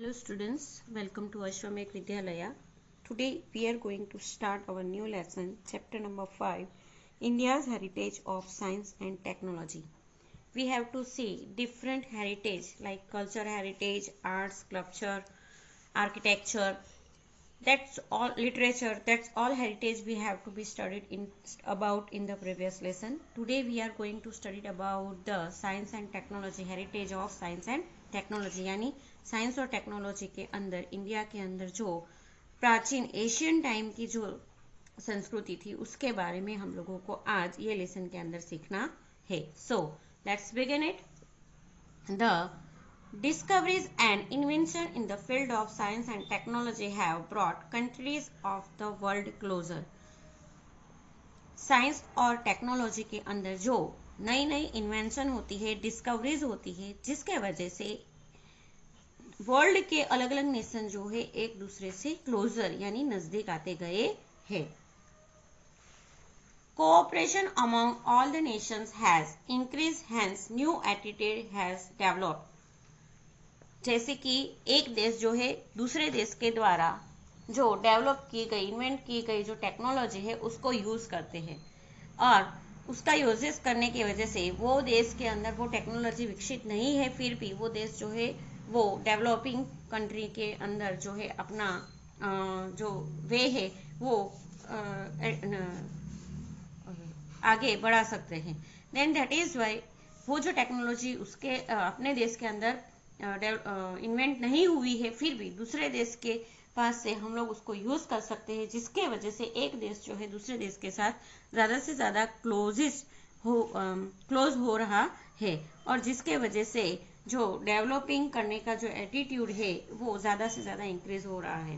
Hello students, welcome to Ashwamek Vidyalaya. Today we are going to start our new lesson, chapter number 5, India's Heritage of Science and Technology. We have to see different heritage like culture heritage, arts, sculpture, architecture, that's all literature, that's all heritage we have to be studied in the previous lesson. Today we are going to study about the science and technology, heritage of science and technology यानी science और technology के अंदर India के अंदर जो प्राचीन Asian time की जो संस्कृति थी उसके बारे में हम लोगों को आज ये लेसन के अंदर सीखना है. So let's begin it. The Discoveries and invention in the field of science and technology have brought countries of the world closer. Science और टेक्नोलॉजी के अंदर जो नई नई इन्वेंशन होती है, डिस्कवरीज होती है, जिसके वजह से वर्ल्ड के अलग अलग नेशन जो है एक दूसरे से क्लोजर यानी नजदीक आते गए हैं. Cooperation among all the Nations has increase, hence new attitude has developed. जैसे कि एक देश जो है दूसरे देश के द्वारा जो डेवलप की गई, इन्वेंट की गई जो टेक्नोलॉजी है उसको यूज करते हैं और उसका यूजेस करने की वजह से वो देश के अंदर वो टेक्नोलॉजी विकसित नहीं है, फिर भी वो देश जो है वो डेवलपिंग कंट्री के अंदर जो है अपना जो वे है वो आगे बढ़ा सकते हैं. देन दैट इज वाई वो जो टेक्नोलॉजी उसके अपने देश के अंदर इन्वेंट नहीं हुई है, फिर भी दूसरे देश के पास से हम लोग उसको यूज कर सकते हैं, जिसके वजह से एक देश जो है दूसरे देश के साथ ज्यादा से ज्यादा क्लोज हो रहा है और जिसके वजह से जो डेवलपिंग करने का जो एटीट्यूड है वो ज्यादा से ज्यादा इंक्रीज हो रहा है.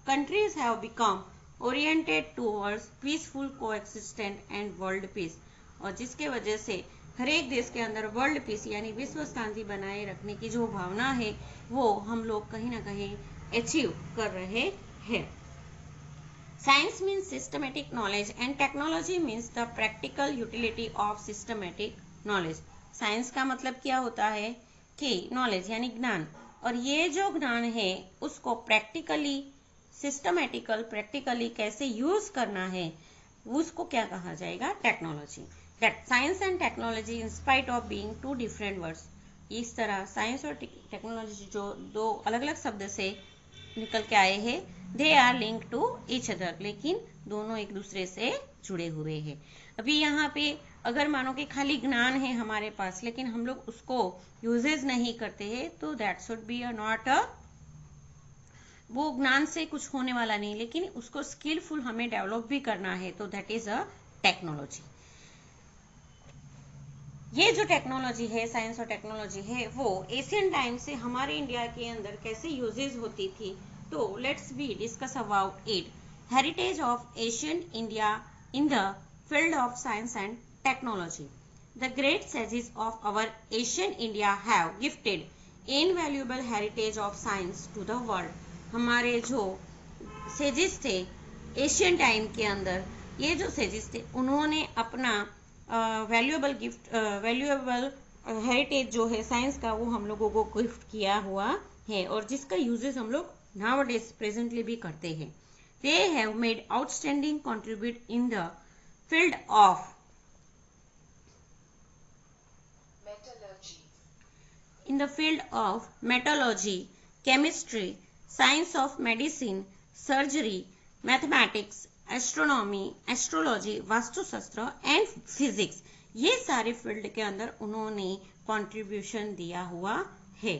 Countries have become oriented towards peaceful coexistent and world peace, और जिसके वजह से हर एक देश के अंदर वर्ल्ड पीस यानी विश्व शांति बनाए रखने की जो भावना है वो हम लोग कहीं ना कहीं अचीव कर रहे हैं. Science means systematic knowledge and technology means the practical utility of systematic knowledge. Science का मतलब क्या होता है कि नॉलेज यानी ज्ञान, और ये जो ज्ञान है उसको प्रैक्टिकली कैसे यूज करना है उसको क्या कहा जाएगा, technology. That science and technology in spite of being two different words. इस तरह साइंस और टेक्नोलॉजी जो दो अलग अलग शब्द से निकल के आए हैं, they are link to each other, लेकिन दोनों एक दूसरे से जुड़े हुए हैं. अभी यहाँ पे अगर मानो कि खाली ज्ञान है हमारे पास लेकिन हम लोग उसको यूजेज नहीं करते हैं तो that should be not a, वो ज्ञान से कुछ होने वाला नहीं, लेकिन उसको स्किलफुल हमें डेवलप भी करना है तो दैट इज अ टेक्नोलॉजी. ये जो टेक्नोलॉजी है, साइंस और टेक्नोलॉजी है, वो एशियन टाइम से हमारे इंडिया के अंदर कैसे यूजेज होती थी, तो let's be discuss about it. Heritage of ancient India in the field of science and technology. The great sages of our ancient India have gifted invaluable heritage of science to the world. हमारे जो sages थे Asian time के अंदर, ये जो sages थे उन्होंने अपना वैल्यूएबल हेरिटेज जो है साइंस का वो हम लोगों को गिफ्ट किया हुआ है और जिसका यूजेस हम लोग नाउअडेज प्रेजेंटली भी करते हैं. They have made outstanding contribute in the field of metallurgy, chemistry, science of medicine, surgery, mathematics, astronomy, astrology, Vastushastra and physics. ये सारे फील्ड के अंदर उन्होंने कंट्रीब्यूशन दिया हुआ है.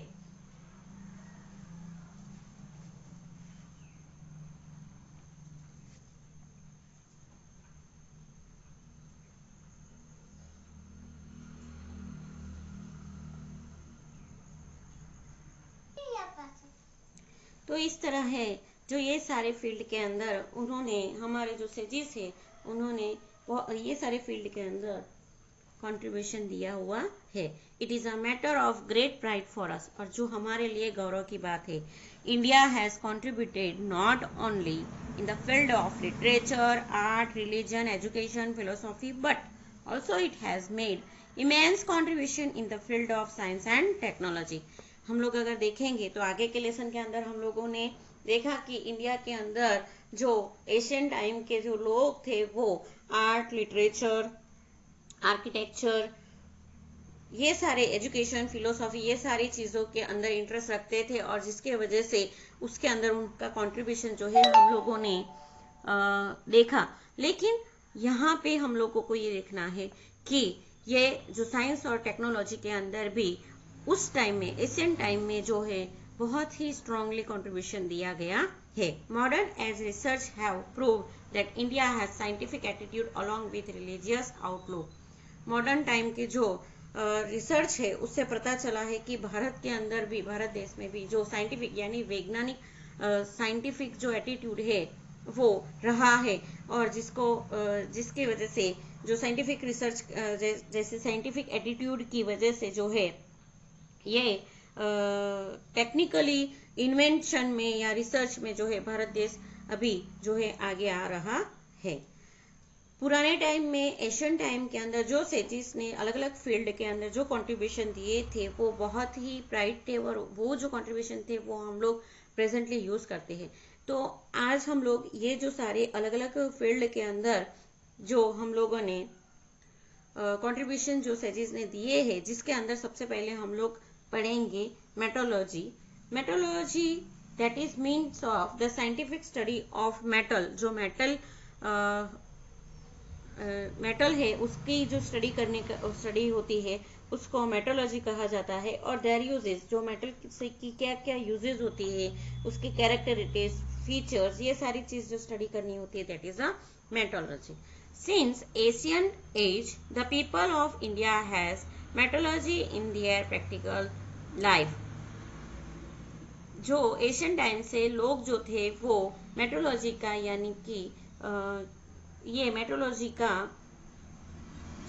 तो इस तरह है जो ये सारे फील्ड के अंदर उन्होंने हमारे जो सेजेस है उन्होंने ये सारे फील्ड के अंदर कंट्रीब्यूशन दिया हुआ है. It is a matter of great pride for us, और जो हमारे लिए गौरव की बात है. India has contributed not only in the field of literature, art, religion, education, philosophy, but also it has made immense contribution in the field of science and technology. हम लोग अगर देखेंगे तो आगे के लेसन के अंदर हम लोगों ने देखा कि इंडिया के अंदर जो एशियन टाइम के जो लोग थे वो आर्ट, लिटरेचर, आर्किटेक्चर, ये सारे एजुकेशन, फिलोसॉफी, ये सारी चीज़ों के अंदर इंटरेस्ट रखते थे और जिसके वजह से उसके अंदर उनका कंट्रीब्यूशन जो है हम लोगों ने देखा। लेकिन यहाँ पे हम लोगों को ये देखना है कि ये जो साइंस और टेक्नोलॉजी के अंदर भी उस टाइम में, एशियन टाइम में जो है बहुत ही स्ट्रांगली कंट्रीब्यूशन दिया गया है। Modern age research have prove that India has scientific attitude along with religious outlook. Modern time के जो रिसर्च है उससे पता चला है कि भारत के अंदर भी, भारत देश में भी जो साइंटिफिक यानी वैज्ञानिक साइंटिफिक जो एटीट्यूड है वो रहा है और जिसकी वजह से जो साइंटिफिक रिसर्च जैसे साइंटिफिक एटीट्यूड की वजह से जो है ये टेक्निकली इन्वेंशन में या रिसर्च में जो है भारत देश अभी जो है आगे आ रहा है। पुराने टाइम में, एशियन टाइम के अंदर जो सेजिस ने अलग अलग फील्ड के अंदर जो कंट्रीब्यूशन दिए थे वो बहुत ही ब्राइट थे और वो जो कंट्रीब्यूशन थे वो हम लोग प्रेजेंटली यूज करते हैं। तो आज हम लोग ये जो सारे अलग अलग फील्ड के अंदर जो हम लोगों ने कंट्रीब्यूशन जो सेजिस ने दिए हैं, जिसके अंदर सबसे पहले हम लोग पढ़ेंगे मेटोलॉजी। मेटोलॉजी that is means of the scientific study of metal. जो मेटल है उसकी जो स्टडी होती है उसको मेटोलॉजी कहा जाता है। और देयर यूजेस, जो मेटल की क्या क्या यूजेस होती है, उसकी कैरेक्टरिस्टिक्स, फीचर्स, ये सारी चीज जो स्टडी करनी होती है that is a metallurgy. Since ancient age the people of India has metallurgy in their practical life. जो एशियन टाइम से लोग जो थे वो मेटोलॉजी का यानी कि ये मेटोलॉजी का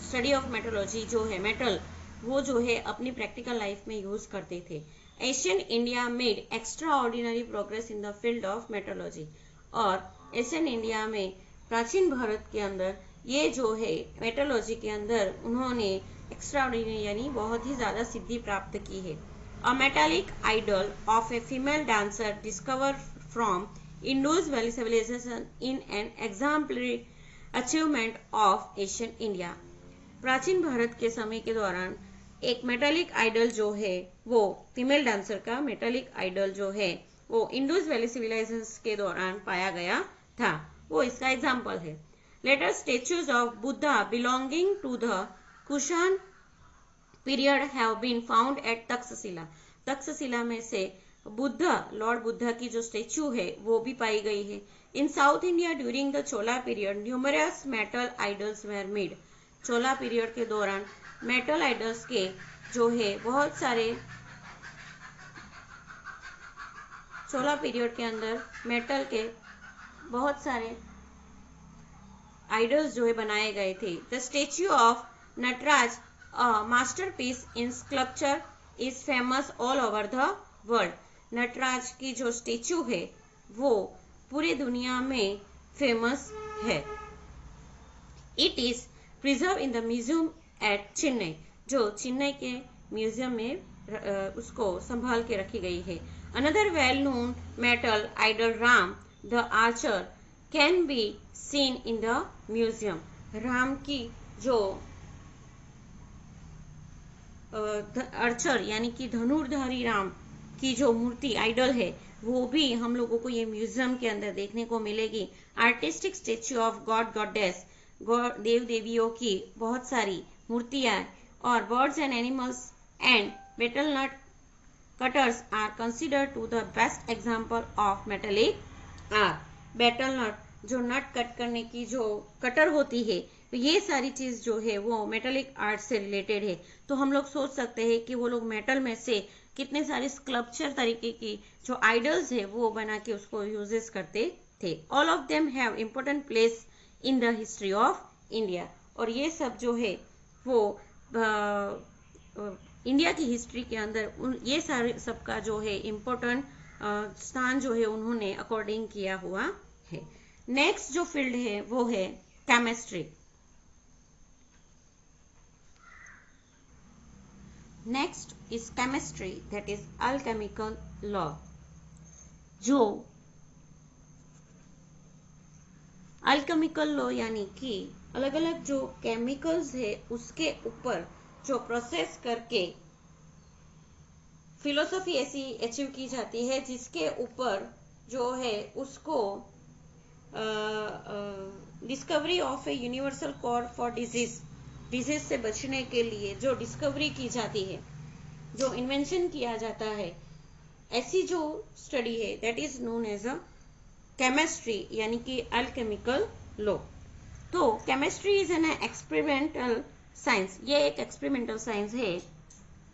स्टडी ऑफ मेटोलॉजी जो है मेटल, वो जो है अपनी प्रैक्टिकल लाइफ में यूज करते थे। Asian India made extra ordinary progress in the field of मेटोलॉजी। और एशियन इंडिया में, प्राचीन भारत के अंदर ये जो है मेटोलॉजी के अंदर उन्होंने एक्स्ट्रा ऑर्डिनरी यानी बहुत ही ज्यादा सिद्धि प्राप्त की है। A metallic idol of a female dancer discover from Indus valley civilisation in an exemplary achievement of ancient India. प्राचीन भारत के समय के दौरान एक मेटालिक आइडल जो है वो फीमेल डांसर का मेटालिक आइडल जो है वो इंडस वैली सिविलाइजेशन के दौरान पाया गया था, वो इसका एग्जाम्पल है। Later statues of Buddha belonging to the Kushan period have been found at Taxila. Taxila में से लॉर्ड बुद्धा की जो स्टेच्यू है वो भी पाई गई है। In south India during the Chola period numerous metal idols were made. Chola period के दौरान मेटल आइडल्स के जो है बहुत सारे, चोला पीरियड के अंदर मेटल के बहुत सारे आइडल्स जो है बनाए गए थे। The statue of Nataraj, a masterpiece in sculpture, is famous all over the world. Nataraj की जो स्टेच्यू है वो पूरी दुनिया में फेमस है। It is preserve in the museum at Chennai. जो चेन्नई के म्यूजियम में उसको संभाल के रखी गई है। Another well known metal idol Ram the archer can be seen in the museum. Ram की जो आर्चर यानी कि धनुर्धारी राम की जो मूर्ति आइडल है वो भी हम लोगों को ये म्यूजियम के अंदर देखने को मिलेगी। Artistic statue of god goddess, देव देवियों की बहुत सारी मूर्तियां और birds and animals and metal nut cutters are considered to the best example of metallic art. Metal nut, जो नट कट करने की जो कटर होती है, तो ये सारी चीज जो है वो मेटलिक आर्ट से रिलेटेड है। तो हम लोग सोच सकते हैं कि वो लोग मेटल में से कितने सारे स्कल्पचर तरीके की जो आइडल्स है वो बना के उसको यूजेस करते थे। All of them have important place in the history of India. और ये सब जो है वो इंडिया की हिस्ट्री के अंदर ये सारे सबका जो है इम्पोर्टेंट स्थान जो है उन्होंने अकॉर्डिंग किया हुआ है। नेक्स्ट जो फील्ड है वो है chemistry. Next is chemistry, that is alchemical law. जो अल्केमिकल लॉ यानी कि अलग अलग जो केमिकल्स है उसके ऊपर जो प्रोसेस करके फिलोसफी ऐसी अचीव की जाती है जिसके ऊपर जो है उसको discovery of a universal core for disease से बचने के लिए जो डिस्कवरी की जाती है, जो इन्वेंशन किया जाता है, ऐसी जो स्टडी है that is known as a chemistry यानी कि अल्केमिकल लॉ। तो chemistry is an experimental science, ये एक एक्सपेरिमेंटल साइंस है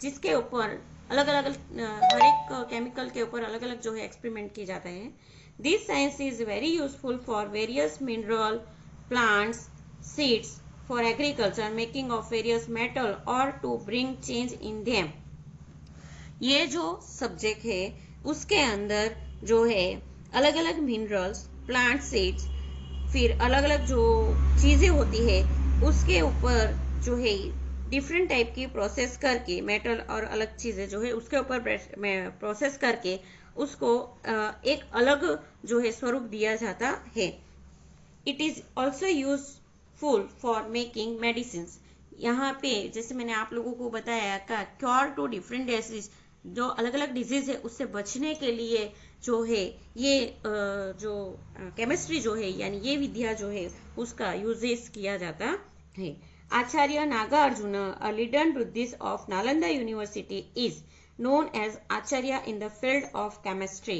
जिसके ऊपर अलग अलग हर एक केमिकल के ऊपर अलग अलग जो है एक्सपेरिमेंट किए जाते हैं। This science is very useful for various mineral, plants, seeds, for agriculture, making of various metal और to bring change in them. ये जो सब्जेक्ट है उसके अंदर जो है अलग अलग मिनरल्स, प्लांट सीड्स, फिर अलग अलग जो चीजें होती है उसके ऊपर जो है डिफरेंट टाइप की प्रोसेस करके मेटल और अलग चीजें जो है उसके ऊपर प्रोसेस करके उसको एक अलग जो है स्वरूप दिया जाता है। It is also useful for making medicine. यहाँ पे जैसे मैंने आप लोगों को बताया का क्योर टू डिफरेंट डिजीज, जो अलग अलग डिजीज है उससे बचने के लिए जो है ये जो केमिस्ट्री जो है यानी ये विद्या जो है उसका यूजेस किया जाता है। Acharya Nagarjuna, a leading Buddhist of Nalanda University, is known as Acharya in the field of chemistry.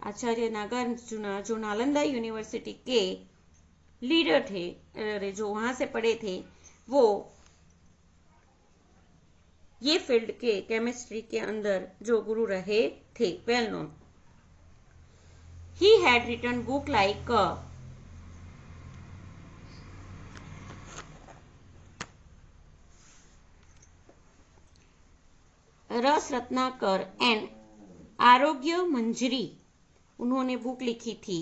आचार्य नागार्जुना जो नालंदा यूनिवर्सिटी के लीडर थे, जो वहां से पढ़े थे, वो ये फील्ड के केमिस्ट्री के अंदर जो गुरु रहे थे, well known. He had written book like रस रत्नाकर एंड आरोग्य मंजरी। उन्होंने बुक लिखी थी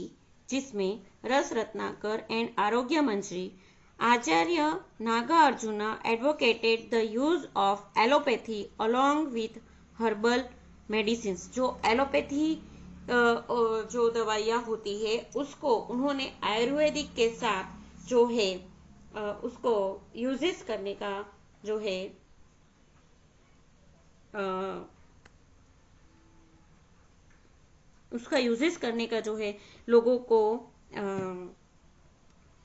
जिसमें रस Ratnakar and Arogya Manjari. Acharya Nagarjuna advocated the use of allopathy along with herbal medicine. जो एलोपैथी जो दवाइयाँ होती है उसको उन्होंने आयुर्वेदिक के साथ जो है उसको यूजेस करने का जो है उसका यूजेस करने का जो है लोगों को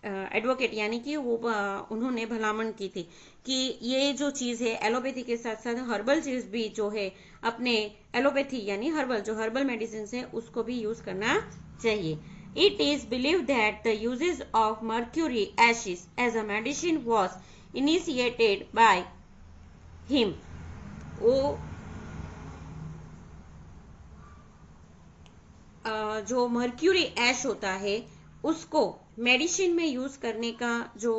एडवोकेट यानी कि वो उन्होंने भलामण की थी कि ये जो चीज़ है एलोपैथी के साथ साथ हर्बल चीज़ भी जो है अपने एलोपैथी यानी हर्बल जो हर्बल मेडिसिन है उसको भी यूज करना चाहिए। It is believe that the uses of mercury ashes as a medicine was initiated by him. वो जो मर्क्यूरी ऐश होता है उसको मेडिसिन में यूज करने का जो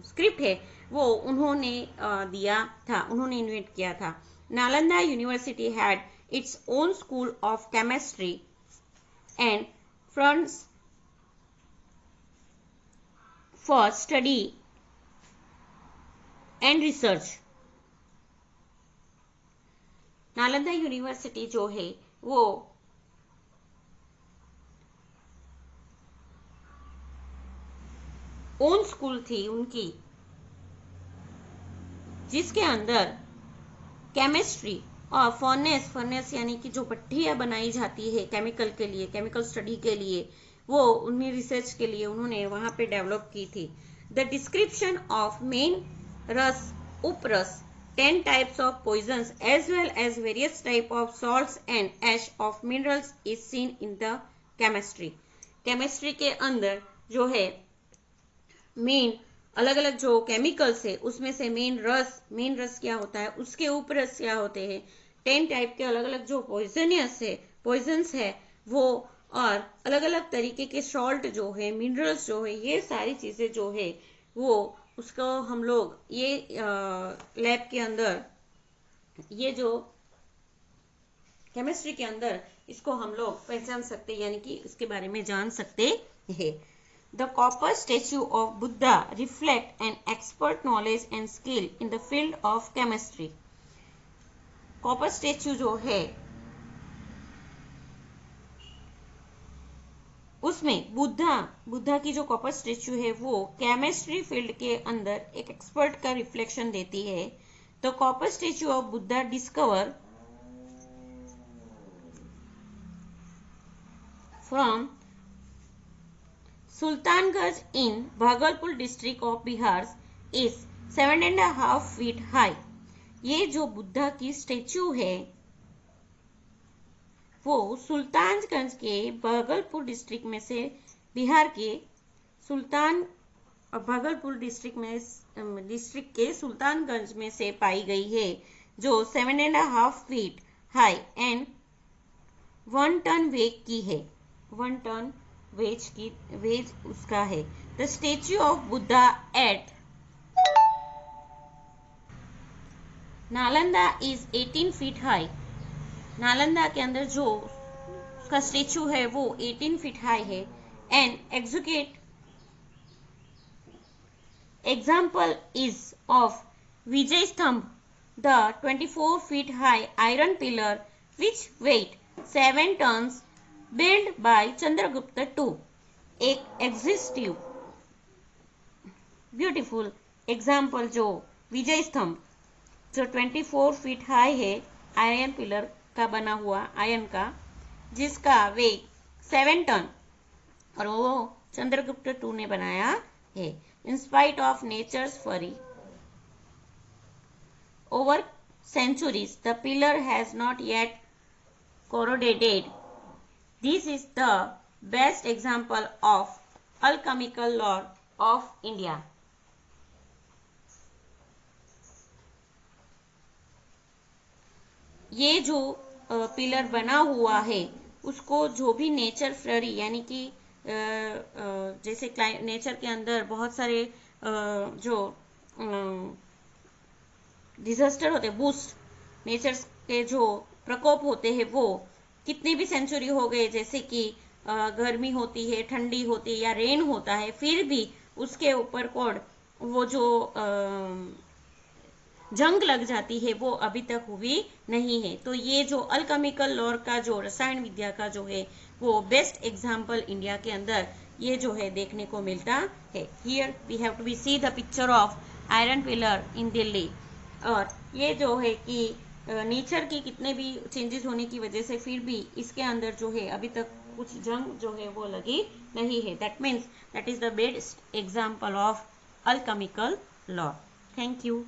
स्क्रिप्ट है वो उन्होंने दिया था, उन्होंने इन्वेंट किया था। Nalanda university had its own school of chemistry and fronts for study and research. Nalanda university जो है वो ओन स्कूल थी उनकी जिसके अंदर केमिस्ट्री और फर्नेस यानी कि जो भट्टियां बनाई जाती है केमिकल के लिए, केमिकल स्टडी के लिए, वो उन्हें रिसर्च के लिए उन्होंने वहां पे डेवलप की थी। द डिस्क्रिप्शन ऑफ मेन रस, उपरस, 10 types of poisons as well as various type of salts and ash of minerals is seen in the chemistry. Chemistry के अंदर जो है मेन अलग अलग जो केमिकल्स है उसमें से मेन रस क्या होता है, उसके उपरस क्या होते हैं, 10 टाइप के अलग अलग जो पॉइजन्स है वो, और अलग अलग तरीके के सॉल्ट जो है, मिनरल्स जो है, ये सारी चीजें जो है वो उसको हम लोग ये लैब के अंदर, ये जो केमिस्ट्री के अंदर इसको हम लोग पहचान सकते हैं यानी कि इसके बारे में जान सकते हैं। The copper statue of Buddha reflect an expert knowledge and skill in the field of chemistry. Copper statue जो है उसमें बुद्धा की जो कॉपर स्टेच्यू है वो केमिस्ट्री फील्ड के अंदर एक एक्सपर्ट का रिफ्लेक्शन देती है. The copper statue of Buddha discover from Sultanganj in Bhagalpur district of Bihar is 7.5 feet high. ये जो बुद्धा की स्टेच्यू है वो सुल्तानगंज के भागलपुर डिस्ट्रिक्ट में से बिहार के भागलपुर डिस्ट्रिक्ट के सुल्तानगंज में से पाई गई है, जो 7.5 feet high and 1 ton weight की है. 1 ton वेज उसका है. The statue of Buddha at Nalanda is 18 feet high. Nalanda के अंदर जो उसका स्टेच्यू है वो 18 feet हाई है. And example is of Vijay Stambh, the 24 feet high iron pillar which weight 7 tons built by Chandragupta II. एक एग्जिस्टिव ब्यूटीफुल एग्जाम्पल जो विजय स्तंभ जो 24 feet हाई है, आयरन पिलर का बना हुआ आयरन का, जिसका वेट 7 ton और वो चंद्रगुप्त II ने बनाया है. इन स्पाइट ऑफ नेचर्स फरी over centuries, the pillar has not yet corroded. This is the best example of alchemical lore of India. ये जो पिलर बना हुआ है उसको जो भी नेचर फ्लरी यानी कि जैसे नेचर के अंदर बहुत सारे जो डिजास्टर होते, बूस्ट नेचर के जो प्रकोप होते हैं, वो कितनी भी सेंचुरी हो गए, जैसे कि गर्मी होती है, ठंडी होती है या रेन होता है, फिर भी उसके ऊपर कोड वो जो जंग लग जाती है वो अभी तक हुई नहीं है. तो ये जो अल्केमिकल लॉर का जो रसायन विद्या का जो है वो बेस्ट एग्जाम्पल इंडिया के अंदर ये जो है देखने को मिलता है. Here we have to be see the picture of iron pillar in Delhi. और ये जो है कि नेचर की कितने भी चेंजेस होने की वजह से फिर भी इसके अंदर जो है अभी तक कुछ जंग जो है वो लगी नहीं है. That means that is the best example of alchemical law. Thank you.